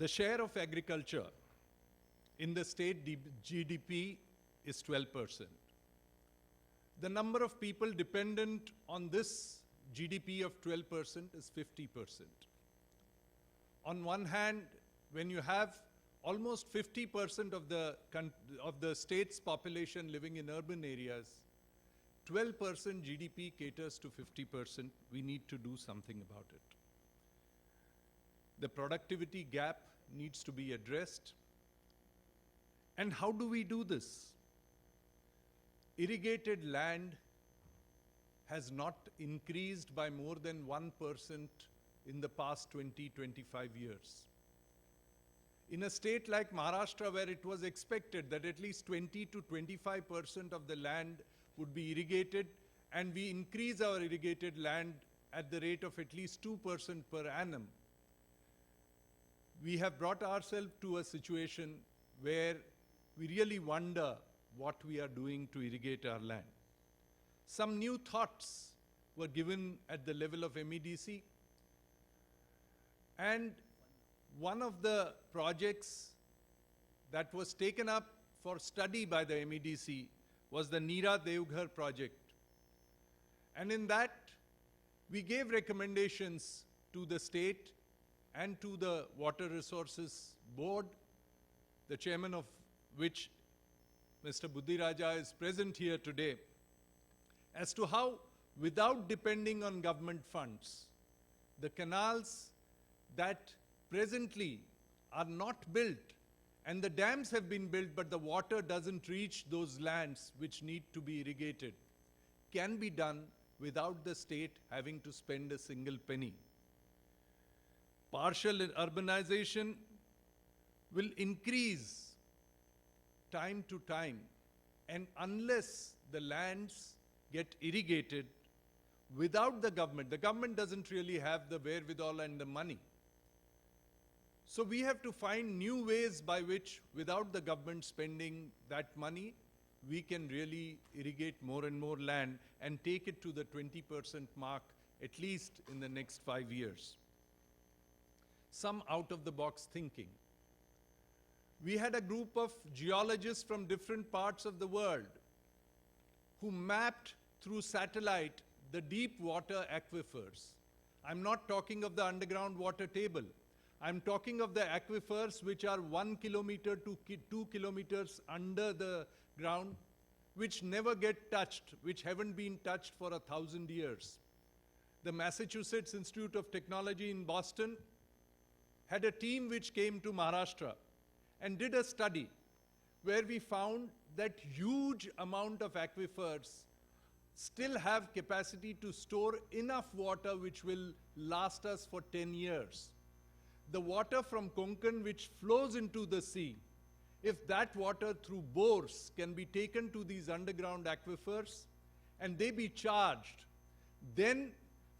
The share of agriculture in the state GDP is 12%. The number of people dependent on this GDP of 12% is 50%. On one hand, when you have almost 50% of the state's population living in urban areas, 12% GDP caters to 50%. We need to do something about it. The productivity gap needs to be addressed. And how do we do this? Irrigated land has not increased by more than 1% in the past 20-25 years. In a state like Maharashtra, where it was expected that at least 20 to 25% of the land would be irrigated, and we increase our irrigated land at the rate of at least 2% per annum, we have brought ourselves to a situation where we really wonder what we are doing to irrigate our land. Some new thoughts were given at the level of MEDC, and one of the projects that was taken up for study by the MEDC was the Neera-Devghar project. And in that, we gave recommendations to the state and to the Water Resources Board, the chairman of which Mr. Buddhi Raja is present here today, as to how, without depending on government funds, the canals that presently are not built, and the dams have been built, but the water doesn't reach those lands which need to be irrigated, can be done without the state having to spend a single penny. Partial urbanization will increase time to time, and unless the lands get irrigated without the government doesn't really have the wherewithal and the money. So we have to find new ways by which, without the government spending that money, we can really irrigate more and more land and take it to the 20% mark, at least in the next 5 years. Some out-of-the-box thinking. We had a group of geologists from different parts of the world who mapped through satellite the deep water aquifers. I'm not talking of the underground water table. I'm talking of the aquifers which are 1 kilometer to 2 kilometers under the ground, which never get touched, which haven't been touched for 1,000 years. The Massachusetts Institute of Technology in Boston had a team which came to Maharashtra and did a study where we found that huge amount of aquifers still have capacity to store enough water which will last us for 10 years. The water from Konkan which flows into the sea, if that water through bores can be taken to these underground aquifers and they be charged, then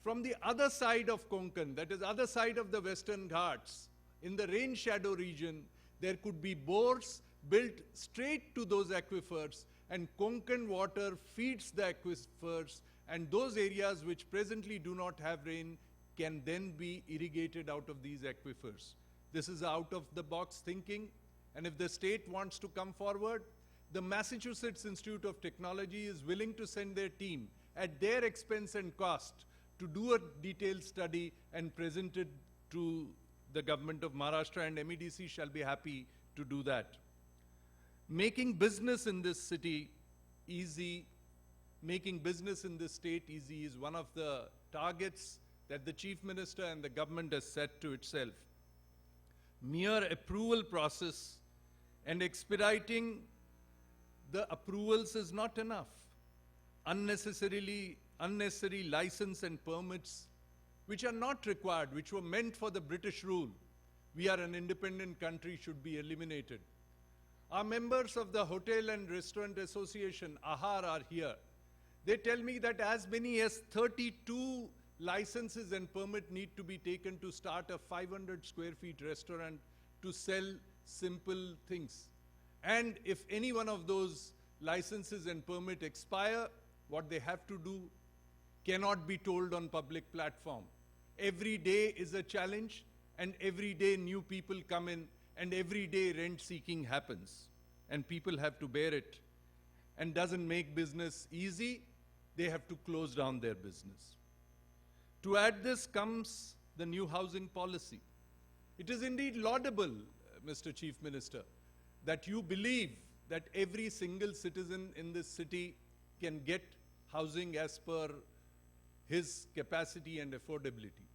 from the other side of Konkan, that is other side of the Western Ghats, in the rain shadow region, there could be bores built straight to those aquifers, and Konkan water feeds the aquifers, and those areas which presently do not have rain can then be irrigated out of these aquifers. This is out-of-the-box thinking, and if the state wants to come forward, the Massachusetts Institute of Technology is willing to send their team at their expense and cost to do a detailed study and present it to the government of Maharashtra, and MEDC shall be happy to do that. Making business in this city easy, making business in this state easy is one of the targets that the Chief Minister and the government has set to itself. Mere approval process and expediting the approvals is not enough. Unnecessary license and permits which are not required, which were meant for the British rule. We are an independent country, should be eliminated. Our members of the Hotel and Restaurant Association, AHAR, are here. They tell me that as many as 32 licenses and permit need to be taken to start a 500 square feet restaurant to sell simple things. And if any one of those licenses and permit expire, what they have to do cannot be told on public platform. Every day is a challenge, and every day new people come in, and every day rent seeking happens, and people have to bear it, and doesn't make business easy, they have to close down their business. To add this comes the new housing policy. It is indeed laudable, Mr. Chief Minister, that you believe that every single citizen in this city can get housing as per his capacity and affordability.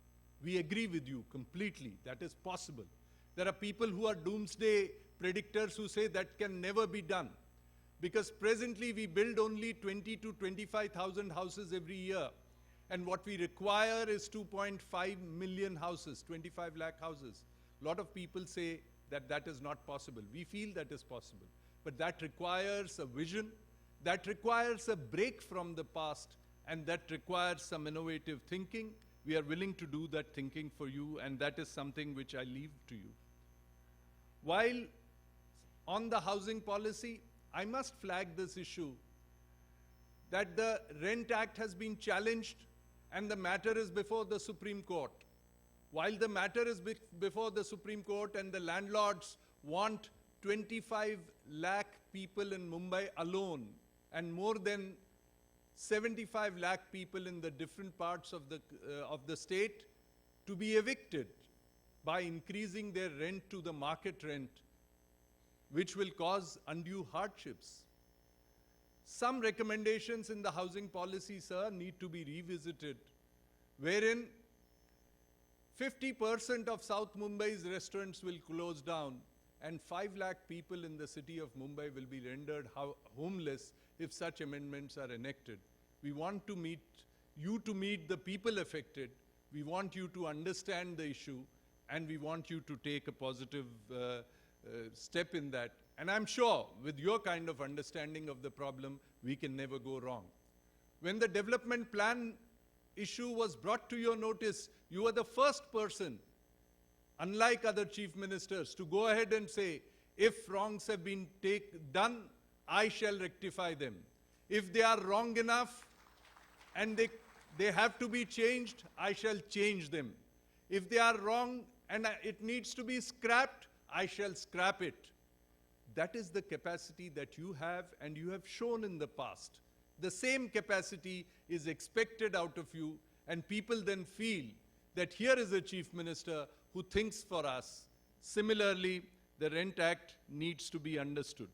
We agree with you completely. That is possible. There are people who are doomsday predictors who say that can never be done, because presently we build only 20 to 25,000 houses every year, and what we require is 2.5 million houses, 25 lakh houses. A lot of people say that that is not possible. We feel that is possible, but that requires a vision, that requires a break from the past, and that requires some innovative thinking. We are willing to do that thinking for you, and that is something which I leave to you. While on the housing policy, I must flag this issue that the Rent Act has been challenged and the matter is before the Supreme Court. While the matter is before the Supreme Court and the landlords want 25 lakh people in Mumbai alone and more than 75 lakh people in the different parts of the state to be evicted by increasing their rent to the market rent, which will cause undue hardships. Some recommendations in the housing policy, sir, need to be revisited, wherein 50% of South Mumbai's restaurants will close down and 5 lakh people in the city of Mumbai will be rendered homeless if such amendments are enacted. We want to meet the people affected. We want you to understand the issue, and we want you to take a positive step in that. And I'm sure with your kind of understanding of the problem, we can never go wrong. When the development plan issue was brought to your notice, you were the first person, unlike other chief ministers, to go ahead and say, if wrongs have been done, I shall rectify them. If they are wrong enough and they have to be changed, I shall change them. If they are wrong and it needs to be scrapped, I shall scrap it. That is the capacity that you have, and you have shown in the past. The same capacity is expected out of you, and people then feel that here is a chief minister who thinks for us. Similarly, the Rent Act needs to be understood.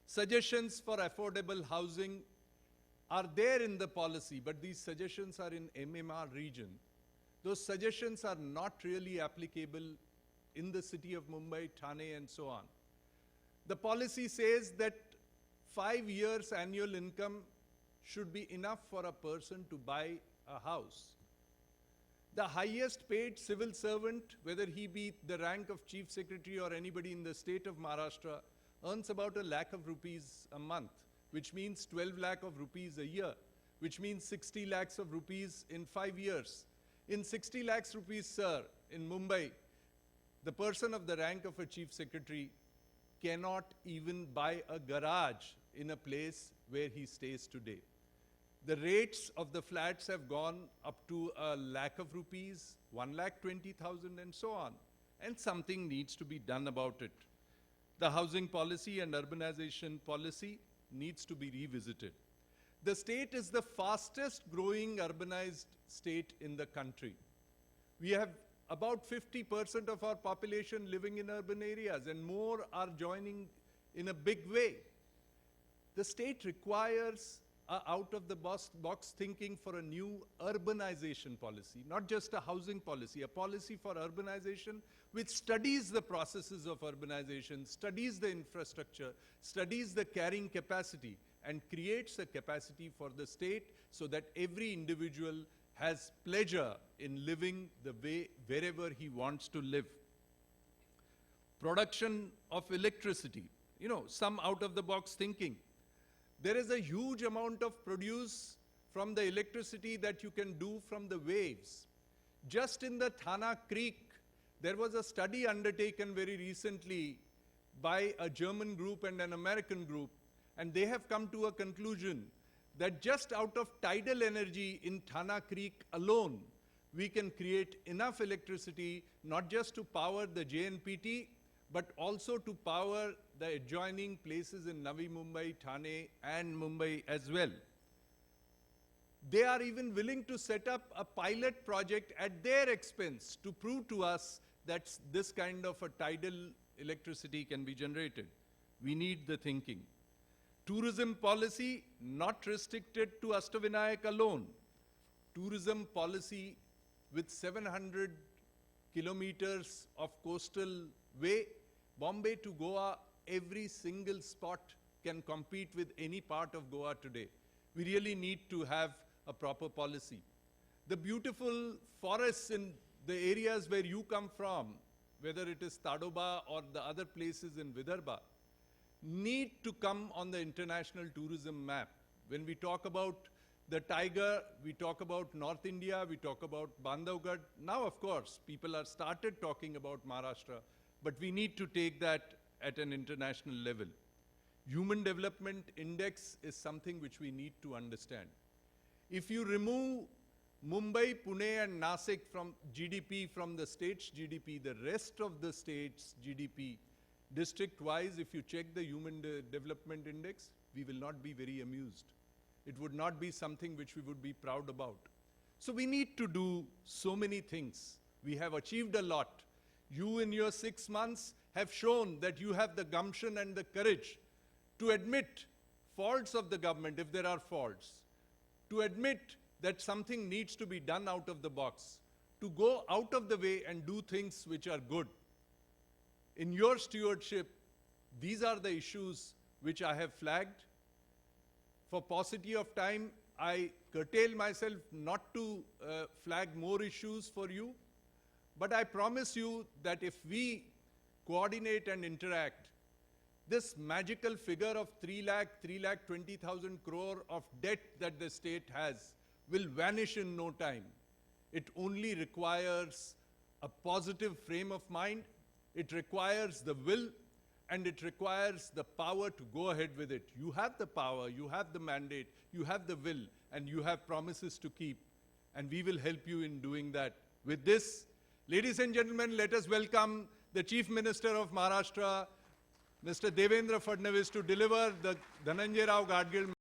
Suggestions for affordable housing are there in the policy, but these suggestions are in MMR region. Those suggestions are not really applicable in the city of Mumbai, Thane, and so on. The policy says that 5 years annual income should be enough for a person to buy a house. The highest paid civil servant, whether he be the rank of chief secretary or anybody in the state of Maharashtra, earns about ₹1 lakh a month, which means 12 lakh of rupees a year, which means 60 lakhs of rupees in 5 years. In 60 lakhs rupees, sir, in Mumbai, the person of the rank of a chief secretary cannot even buy a garage in a place where he stays today. The rates of the flats have gone up to ₹1 lakh, 1,20,000, and so on. And something needs to be done about it. The housing policy and urbanization policy needs to be revisited. The state is the fastest growing urbanized state in the country. We have about 50% of our population living in urban areas, and more are joining in a big way. The state requires out-of-the-box thinking for a new urbanization policy, not just a housing policy, a policy for urbanization which studies the processes of urbanization, studies the infrastructure, studies the carrying capacity, and creates a capacity for the state so that every individual has pleasure in living the way wherever he wants to live. Production of electricity, some out-of-the-box thinking. There is a huge amount of produce from the electricity that you can do from the waves. Just in the Thana Creek, there was a study undertaken very recently by a German group and an American group, and they have come to a conclusion that just out of tidal energy in Thana Creek alone, we can create enough electricity not just to power the JNPT, but also to power the adjoining places in Navi Mumbai, Thane, and Mumbai as well. They are even willing to set up a pilot project at their expense to prove to us that this kind of a tidal electricity can be generated. We need the thinking. Tourism policy not restricted to Ashtavinayak alone. Tourism policy with 700 kilometers of coastal way, Bombay to Goa, every single spot can compete with any part of Goa today. We really need to have a proper policy. The beautiful forests in the areas where you come from, whether it is Tadoba or the other places in Vidarbha, need to come on the international tourism map. When we talk about the tiger, we talk about North India, we talk about Bandhavgarh. Now, of course, people are started talking about Maharashtra, but we need to take that at an international level. Human Development Index is something which we need to understand. If you remove Mumbai, Pune and Nasik from GDP, from the state's GDP, the rest of the state's GDP, district-wise, if you check the Human Development Index, we will not be very amused. It would not be something which we would be proud about. So we need to do so many things. We have achieved a lot. You in your 6 months have shown that you have the gumption and the courage to admit faults of the government if there are faults, to admit that something needs to be done out of the box, to go out of the way and do things which are good. In your stewardship, these are the issues which I have flagged. For paucity of time, I curtail myself not to flag more issues for you, but I promise you that if we coordinate and interact, this magical figure of 3,20,000 crore of debt that the state has will vanish in no time. It only requires a positive frame of mind, it requires the will, and it requires the power to go ahead with it. You have the power, you have the mandate, you have the will, and you have promises to keep. And we will help you in doing that. With this, ladies and gentlemen, let us welcome the Chief Minister of Maharashtra, Mr. Devendra Fadnavis, to deliver the D.R.Gadgil